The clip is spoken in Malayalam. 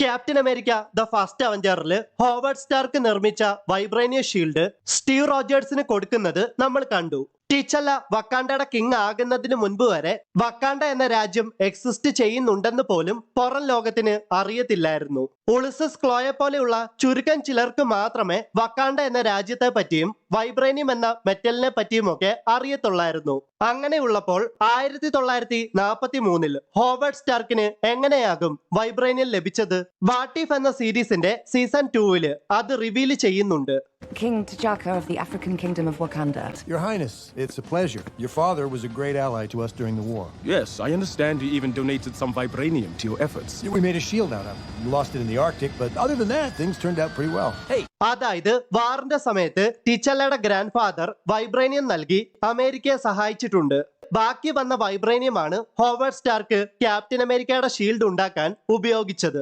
ക്യാപ്റ്റൻ അമേരിക്ക ദ ഫസ്റ്റ് അവഞ്ചറിൽ ഹോവാർഡ് സ്റ്റാർക്ക് നിർമ്മിച്ച വൈബ്രേനിയം ഷീൽഡ് സ്റ്റീവ് റോജേഴ്സിന് കൊടുക്കുന്നത് നമ്മൾ കണ്ടു. ടീച്ചല്ല വക്കാണ്ടയുടെ കിങ് ആകുന്നതിന് മുൻപ് വരെ വക്കാണ്ട എന്ന രാജ്യം എക്സിസ്റ്റ് ചെയ്യുന്നുണ്ടെന്ന് പോലും പുറം ലോകത്തിന് അറിയത്തില്ലായിരുന്നു. ഉളിസസ് ക്ലോയെ പോലെയുള്ള ചുരുക്കം ചിലർക്ക് മാത്രമേ വക്കാണ്ട എന്ന രാജ്യത്തെ പറ്റിയും വൈബ്രേനിയം എന്ന മെറ്റലിനെ പറ്റിയും ഒക്കെ അറിയത്തുള്ളായിരുന്നു. അങ്ങനെയുള്ളപ്പോൾ 1943 ഹോവാർഡ് സ്റ്റാർക്കിന് എങ്ങനെയാകും വൈബ്രേനിയം ലഭിച്ചത്? വാട്ട് ഇഫ് എന്ന സീരീസിന്റെ സീസൺ 2 അത് റിവീൽ ചെയ്യുന്നുണ്ട്. King T'Chaka of the African Kingdom of Wakanda. Your Highness, it's a pleasure. Your father was a great ally to us during the war. Yes, I understand you even donated some vibranium to your efforts. Yeah, we made a shield out of it. We lost it in the Arctic, but other than that, things turned out pretty well. Hey! അതായത് വാറിന്റെ സമയത്ത് ടീച്ചല്ലയുടെ ഗ്രാൻഡ് ഫാദർ വൈബ്രേനിയം നൽകി അമേരിക്കയെ സഹായിച്ചിട്ടുണ്ട്. ബാക്കി വന്ന വൈബ്രേനിയമാണ് ഹോവാർഡ് സ്റ്റാർക്ക് ക്യാപ്റ്റൻ അമേരിക്കയുടെ ഷീൽഡ് ഉണ്ടാക്കാൻ ഉപയോഗിച്ചത്.